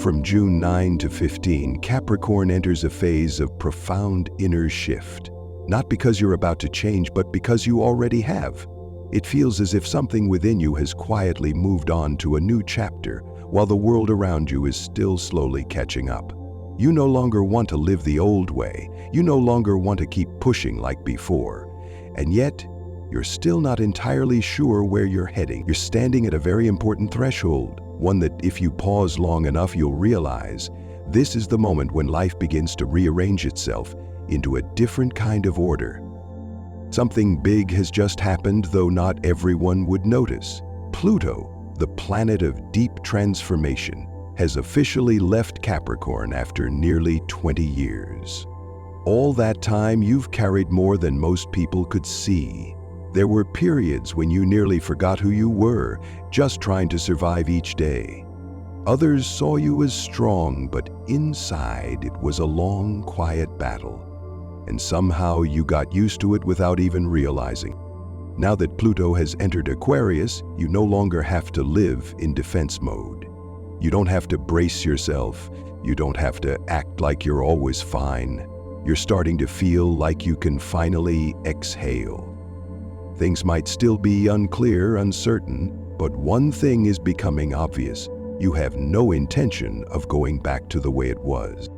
From June 9 to 15, Capricorn enters a phase of profound inner shift. Not because you're about to change, but because you already have. It feels as if something within you has quietly moved on to a new chapter, while the world around you is still slowly catching up. You no longer want to live the old way. You no longer want to keep pushing like before. And yet, you're still not entirely sure where you're heading. You're standing at a very important threshold, one that if you pause long enough, you'll realize this is the moment when life begins to rearrange itself into a different kind of order. Something big has just happened, though not everyone would notice. Pluto, the planet of deep transformation, has officially left Capricorn after nearly 20 years. All that time, you've carried more than most people could see. There were periods when you nearly forgot who you were, just trying to survive each day. Others saw you as strong, but inside it was a long, quiet battle. And somehow you got used to it without even realizing. Now that Pluto has entered Aquarius, you no longer have to live in defense mode. You don't have to brace yourself. You don't have to act like you're always fine. You're starting to feel like you can finally exhale. Things might still be unclear, uncertain, but one thing is becoming obvious. You have no intention of going back to the way it was.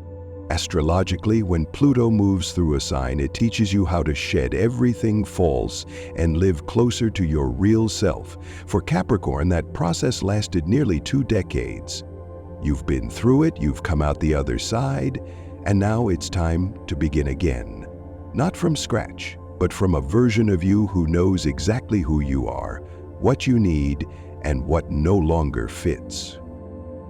Astrologically, when Pluto moves through a sign, it teaches you how to shed everything false and live closer to your real self. For Capricorn, that process lasted nearly 2 decades. You've been through it, you've come out the other side, and now it's time to begin again. Not from scratch, but from a version of you who knows exactly who you are, what you need, and what no longer fits.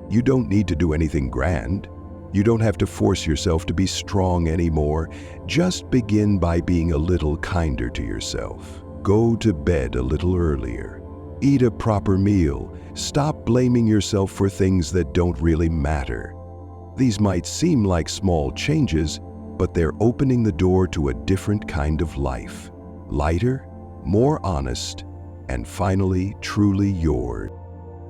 You don't need to do anything grand. You don't have to force yourself to be strong anymore. Just begin by being a little kinder to yourself. Go to bed a little earlier. Eat a proper meal. Stop blaming yourself for things that don't really matter. These might seem like small changes, but they're opening the door to a different kind of life. Lighter, more honest, and finally, truly yours.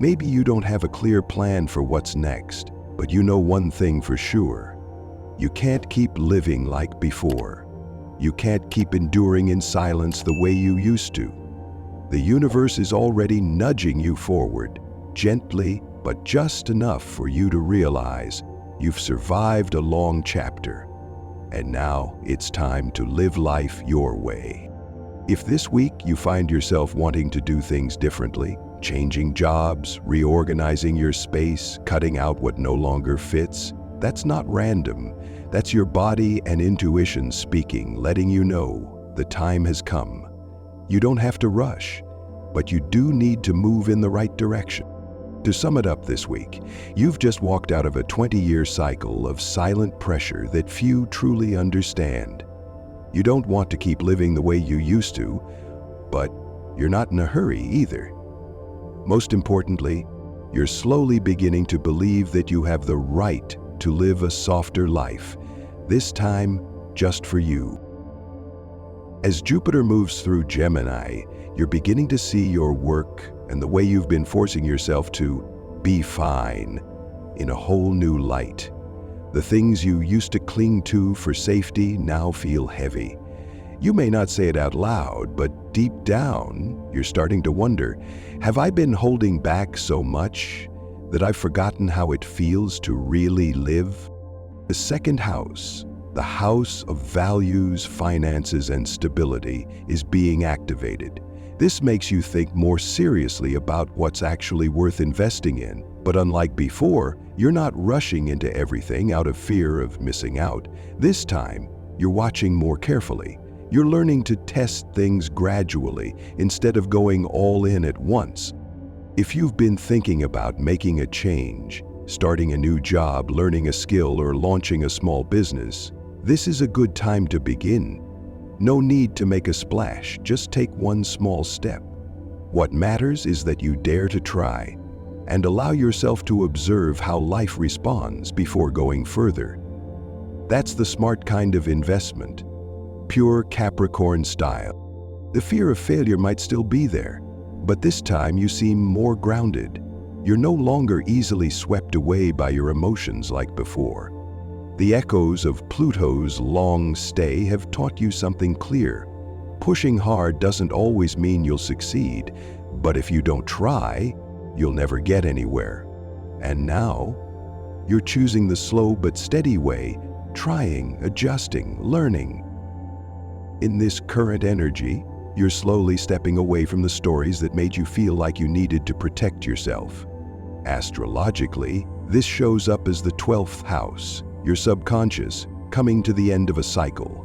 Maybe you don't have a clear plan for what's next, but you know one thing for sure. You can't keep living like before. You can't keep enduring in silence the way you used to. The universe is already nudging you forward, gently, but just enough for you to realize you've survived a long chapter. And now it's time to live life your way. If this week you find yourself wanting to do things differently, changing jobs, reorganizing your space, cutting out what no longer fits, that's not random. That's your body and intuition speaking, letting you know the time has come. You don't have to rush, but you do need to move in the right direction. To sum it up this week, you've just walked out of a 20-year cycle of silent pressure that few truly understand. You don't want to keep living the way you used to, but you're not in a hurry either. Most importantly, you're slowly beginning to believe that you have the right to live a softer life, this time just for you. As Jupiter moves through Gemini, you're beginning to see your work and the way you've been forcing yourself to be fine in a whole new light. The things you used to cling to for safety now feel heavy. You may not say it out loud, but deep down, you're starting to wonder, have I been holding back so much that I've forgotten how it feels to really live? The second house, the house of values, finances, and stability, is being activated. This makes you think more seriously about what's actually worth investing in. But unlike before, you're not rushing into everything out of fear of missing out. This time, you're watching more carefully. You're learning to test things gradually instead of going all in at once. If you've been thinking about making a change, starting a new job, learning a skill, or launching a small business, this is a good time to begin. No need to make a splash, just take one small step. What matters is that you dare to try and allow yourself to observe how life responds before going further. That's the smart kind of investment, pure Capricorn style. The fear of failure might still be there, but this time you seem more grounded. You're no longer easily swept away by your emotions like before. The echoes of Pluto's long stay have taught you something clear. Pushing hard doesn't always mean you'll succeed, but if you don't try, you'll never get anywhere. And now, you're choosing the slow but steady way, trying, adjusting, learning. In this current energy, you're slowly stepping away from the stories that made you feel like you needed to protect yourself. Astrologically, this shows up as the 12th house, your subconscious, coming to the end of a cycle.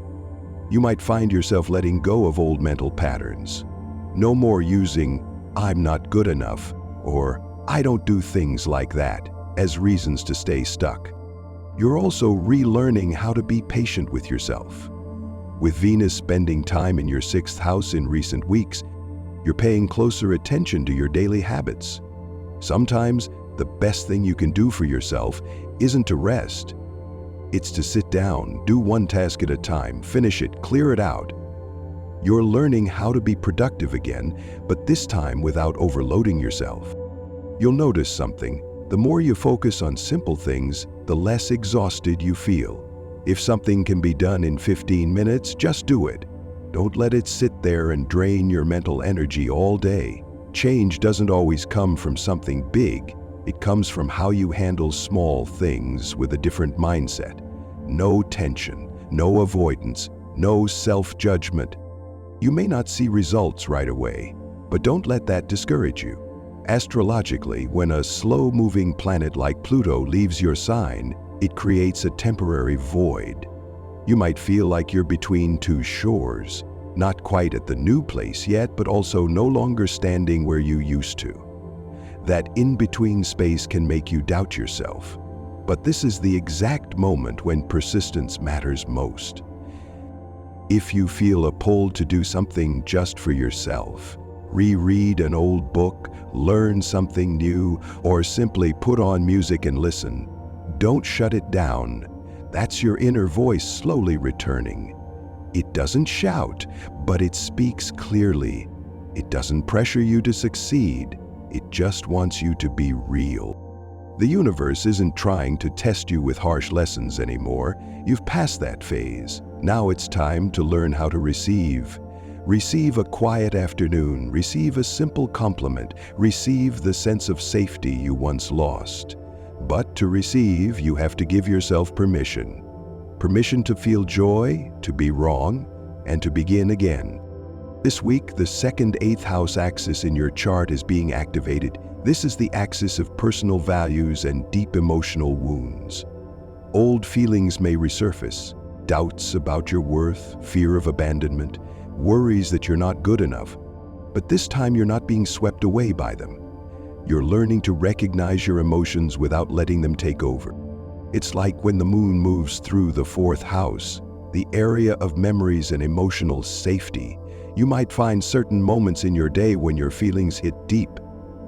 You might find yourself letting go of old mental patterns. No more using, "I'm not good enough," or "I don't do things like that," as reasons to stay stuck. You're also relearning how to be patient with yourself. With Venus spending time in your 6th house in recent weeks, you're paying closer attention to your daily habits. Sometimes, the best thing you can do for yourself isn't to rest. It's to sit down, do one task at a time, finish it, clear it out. You're learning how to be productive again, but this time without overloading yourself. You'll notice something. The more you focus on simple things, the less exhausted you feel. If something can be done in 15 minutes, just do it. Don't let it sit there and drain your mental energy all day. Change doesn't always come from something big. It comes from how you handle small things with a different mindset. No tension, no avoidance, no self-judgment. You may not see results right away, but don't let that discourage you. Astrologically, when a slow-moving planet like Pluto leaves your sign, it creates a temporary void. You might feel like you're between two shores, not quite at the new place yet, but also no longer standing where you used to. That in-between space can make you doubt yourself. But this is the exact moment when persistence matters most. If you feel a pull to do something just for yourself, reread an old book, learn something new, or simply put on music and listen, don't shut it down. That's your inner voice slowly returning. It doesn't shout, but it speaks clearly. It doesn't pressure you to succeed. It just wants you to be real. The universe isn't trying to test you with harsh lessons anymore. You've passed that phase. Now it's time to learn how to receive. Receive a quiet afternoon. Receive a simple compliment. Receive the sense of safety you once lost. But to receive, you have to give yourself permission. Permission to feel joy, to be wrong, and to begin again. This week, the second 8th house axis in your chart is being activated. This is the axis of personal values and deep emotional wounds. Old feelings may resurface. Doubts about your worth, fear of abandonment, worries that you're not good enough. But this time you're not being swept away by them. You're learning to recognize your emotions without letting them take over. It's like when the moon moves through the 4th house, the area of memories and emotional safety. You might find certain moments in your day when your feelings hit deep,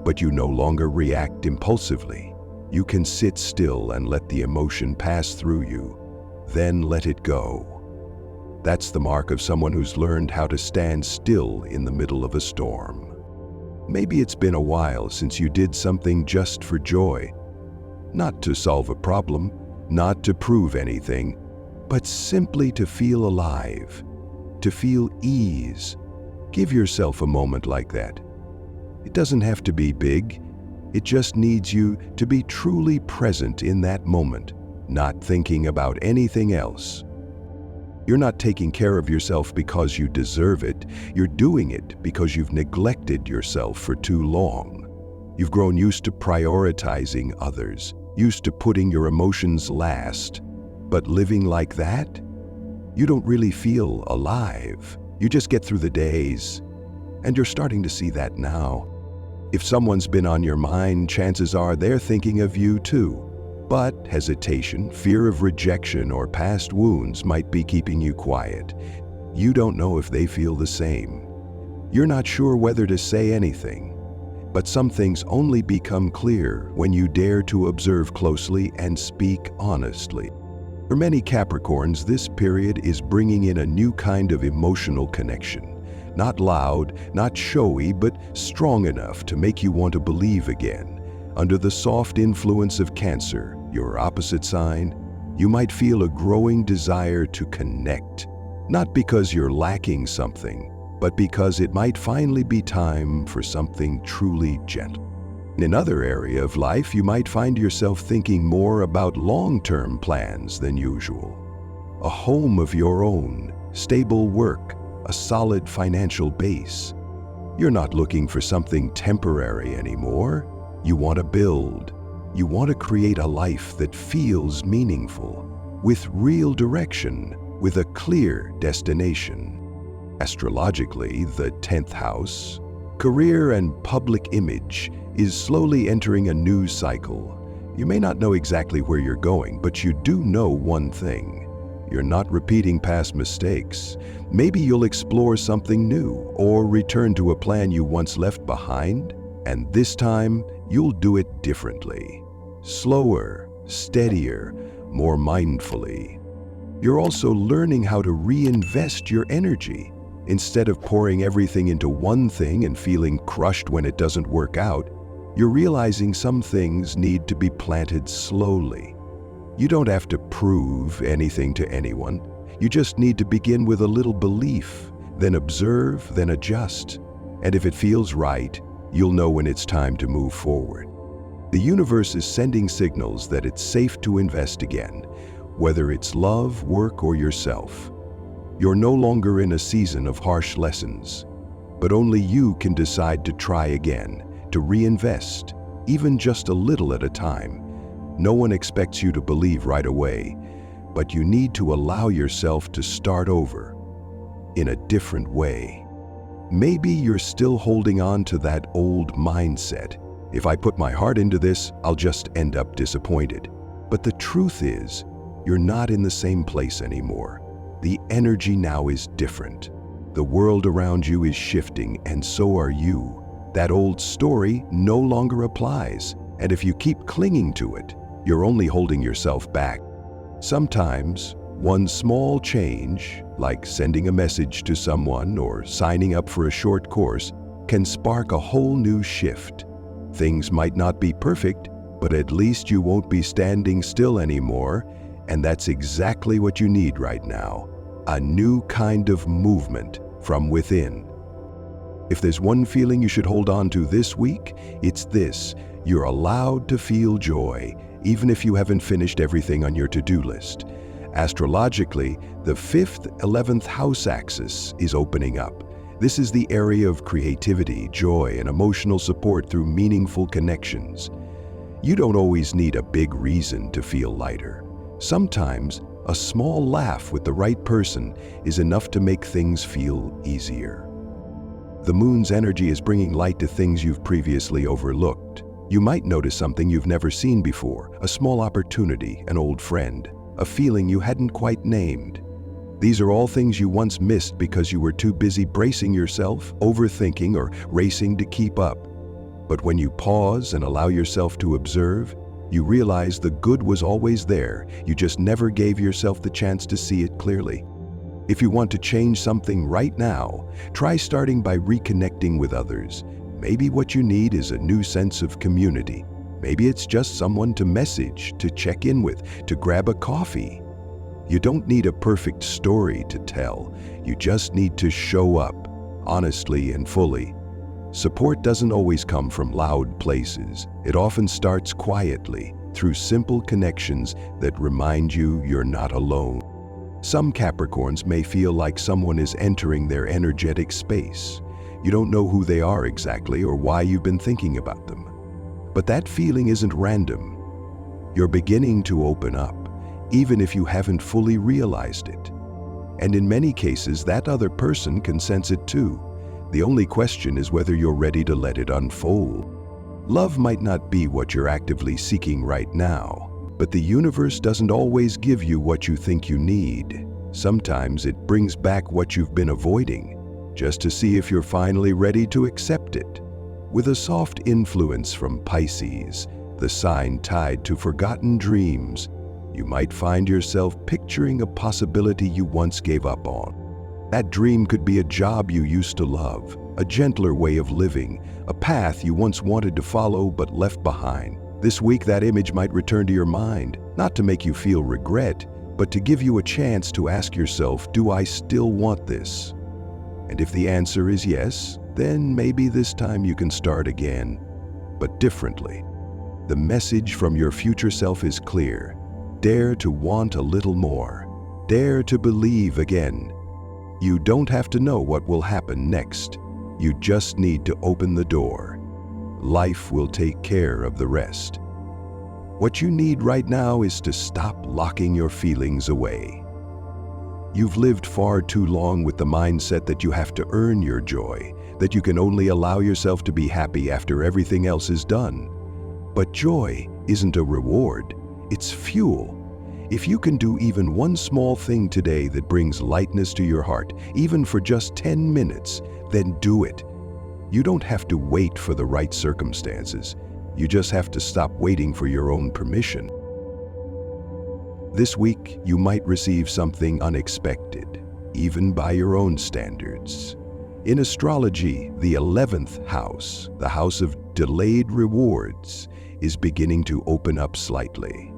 but you no longer react impulsively. You can sit still and let the emotion pass through you, then let it go. That's the mark of someone who's learned how to stand still in the middle of a storm. Maybe it's been a while since you did something just for joy. Not to solve a problem, not to prove anything, but simply to feel alive, to feel ease. Give yourself a moment like that. It doesn't have to be big. It just needs you to be truly present in that moment, not thinking about anything else. You're not taking care of yourself because you deserve it. You're doing it because you've neglected yourself for too long. You've grown used to prioritizing others, used to putting your emotions last. But living like that, you don't really feel alive. You just get through the days. And you're starting to see that now. If someone's been on your mind, chances are they're thinking of you too. But hesitation, fear of rejection, or past wounds might be keeping you quiet. You don't know if they feel the same. You're not sure whether to say anything. But some things only become clear when you dare to observe closely and speak honestly. For many Capricorns, this period is bringing in a new kind of emotional connection. Not loud, not showy, but strong enough to make you want to believe again. Under the soft influence of Cancer, your opposite sign, you might feel a growing desire to connect, not because you're lacking something, but because it might finally be time for something truly gentle. In another area of life, you might find yourself thinking more about long-term plans than usual. A home of your own, stable work, a solid financial base. You're not looking for something temporary anymore. You want to build. You want to create a life that feels meaningful, with real direction, with a clear destination. Astrologically, the 10th house, career and public image, is slowly entering a new cycle. You may not know exactly where you're going, but you do know one thing. You're not repeating past mistakes. Maybe you'll explore something new or return to a plan you once left behind, and this time you'll do it differently. Slower, steadier, more mindfully. You're also learning how to reinvest your energy. Instead of pouring everything into one thing and feeling crushed when it doesn't work out, you're realizing some things need to be planted slowly. You don't have to prove anything to anyone. You just need to begin with a little belief, then observe, then adjust. And if it feels right, you'll know when it's time to move forward. The universe is sending signals that it's safe to invest again, whether it's love, work, or yourself. You're no longer in a season of harsh lessons, but only you can decide to try again, to reinvest, even just a little at a time. No one expects you to believe right away, but you need to allow yourself to start over in a different way. Maybe you're still holding on to that old mindset. If I put my heart into this, I'll just end up disappointed. But the truth is, you're not in the same place anymore. The energy now is different. The world around you is shifting, and so are you. That old story no longer applies, and if you keep clinging to it, you're only holding yourself back. Sometimes, one small change, like sending a message to someone or signing up for a short course, can spark a whole new shift. Things might not be perfect, but at least you won't be standing still anymore, and that's exactly what you need right now. A new kind of movement from within. If there's one feeling you should hold on to this week, it's this: you're allowed to feel joy, even if you haven't finished everything on your to-do list. Astrologically, the 5th, 11th house axis is opening up. This is the area of creativity, joy, and emotional support through meaningful connections. You don't always need a big reason to feel lighter. Sometimes, a small laugh with the right person is enough to make things feel easier. The moon's energy is bringing light to things you've previously overlooked. You might notice something you've never seen before, a small opportunity, an old friend, a feeling you hadn't quite named. These are all things you once missed because you were too busy bracing yourself, overthinking, or racing to keep up. But when you pause and allow yourself to observe, you realize the good was always there. You just never gave yourself the chance to see it clearly. If you want to change something right now, try starting by reconnecting with others. Maybe what you need is a new sense of community. Maybe it's just someone to message, to check in with, to grab a coffee. You don't need a perfect story to tell. You just need to show up, honestly and fully. Support doesn't always come from loud places. It often starts quietly, through simple connections that remind you you're not alone. Some Capricorns may feel like someone is entering their energetic space. You don't know who they are exactly or why you've been thinking about them. But that feeling isn't random. You're beginning to open up, even if you haven't fully realized it. And in many cases, that other person can sense it too. The only question is whether you're ready to let it unfold. Love might not be what you're actively seeking right now, but the universe doesn't always give you what you think you need. Sometimes it brings back what you've been avoiding, just to see if you're finally ready to accept it. With a soft influence from Pisces, the sign tied to forgotten dreams, you might find yourself picturing a possibility you once gave up on. That dream could be a job you used to love, a gentler way of living, a path you once wanted to follow but left behind. This week, that image might return to your mind, not to make you feel regret, but to give you a chance to ask yourself, do I still want this? And if the answer is yes, then maybe this time you can start again, but differently. The message from your future self is clear. Dare to want a little more. Dare to believe again. You don't have to know what will happen next. You just need to open the door. Life will take care of the rest. What you need right now is to stop locking your feelings away. You've lived far too long with the mindset that you have to earn your joy, that you can only allow yourself to be happy after everything else is done. But joy isn't a reward, it's fuel. If you can do even one small thing today that brings lightness to your heart, even for just 10 minutes, then do it. You don't have to wait for the right circumstances. You just have to stop waiting for your own permission. This week, you might receive something unexpected, even by your own standards. In astrology, the 11th house, the house of delayed rewards, is beginning to open up slightly.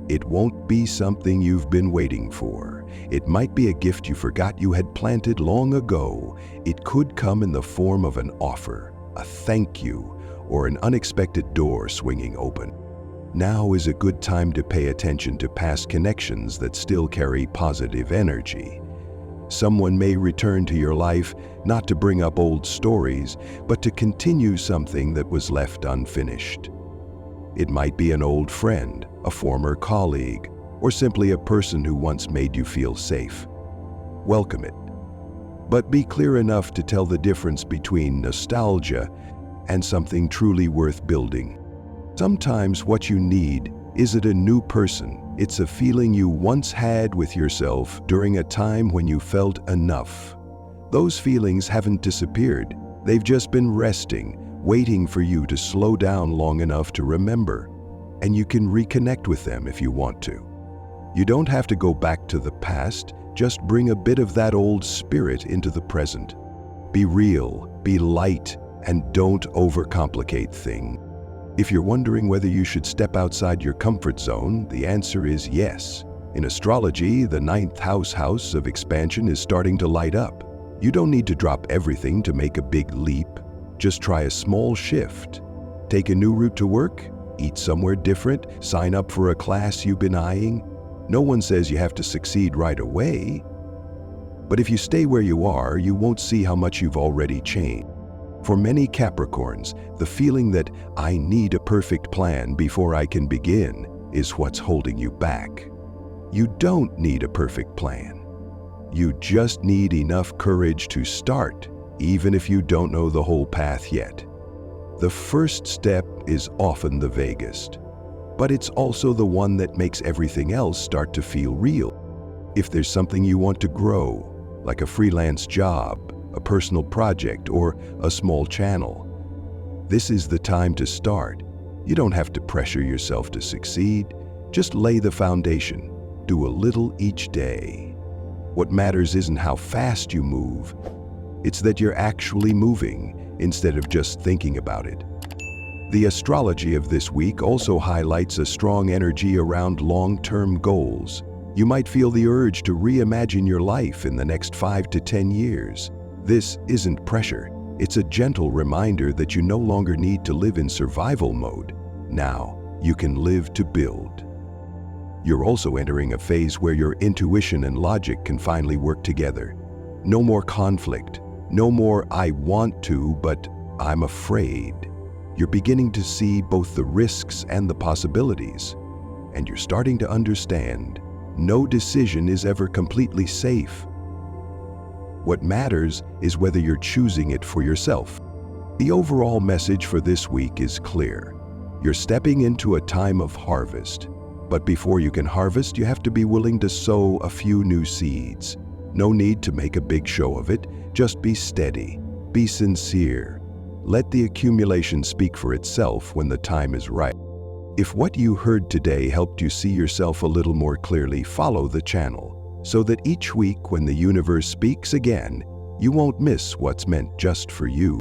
It won't be something you've been waiting for. It might be a gift you forgot you had planted long ago. It could come in the form of an offer, a thank you, or an unexpected door swinging open. Now is a good time to pay attention to past connections that still carry positive energy. Someone may return to your life not to bring up old stories, but to continue something that was left unfinished. It might be an old friend, a former colleague, or simply a person who once made you feel safe. Welcome it. But be clear enough to tell the difference between nostalgia and something truly worth building. Sometimes what you need isn't a new person. It's a feeling you once had with yourself during a time when you felt enough. Those feelings haven't disappeared. They've just been resting, waiting for you to slow down long enough to remember. And you can reconnect with them if you want to. You don't have to go back to the past. Just bring a bit of that old spirit into the present. Be real, be light, and don't overcomplicate things. If you're wondering whether you should step outside your comfort zone, the answer is yes. In astrology, the 9th house of expansion is starting to light up. You don't need to drop everything to make a big leap. Just try a small shift. Take a new route to work, eat somewhere different, sign up for a class you've been eyeing. No one says you have to succeed right away. But if you stay where you are, you won't see how much you've already changed. For many Capricorns, the feeling that I need a perfect plan before I can begin is what's holding you back. You don't need a perfect plan. You just need enough courage to start, even if you don't know the whole path yet. The first step is often the vaguest, but it's also the one that makes everything else start to feel real. If there's something you want to grow, like a freelance job, a personal project, or a small channel, this is the time to start. You don't have to pressure yourself to succeed. Just lay the foundation. Do a little each day. What matters isn't how fast you move. It's that you're actually moving instead of just thinking about it. The astrology of this week also highlights a strong energy around long-term goals. You might feel the urge to reimagine your life in the next 5 to 10 years. This isn't pressure. It's a gentle reminder that you no longer need to live in survival mode. Now, you can live to build. You're also entering a phase where your intuition and logic can finally work together. No more conflict. No more I want to, but I'm afraid. You're beginning to see both the risks and the possibilities. And you're starting to understand no decision is ever completely safe. What matters is whether you're choosing it for yourself. The overall message for this week is clear. You're stepping into a time of harvest. But before you can harvest, you have to be willing to sow a few new seeds. No need to make a big show of it. Just be steady. Be sincere. Let the accumulation speak for itself when the time is right. If what you heard today helped you see yourself a little more clearly, follow the channel, so that each week when the universe speaks again, You won't miss what's meant just for you.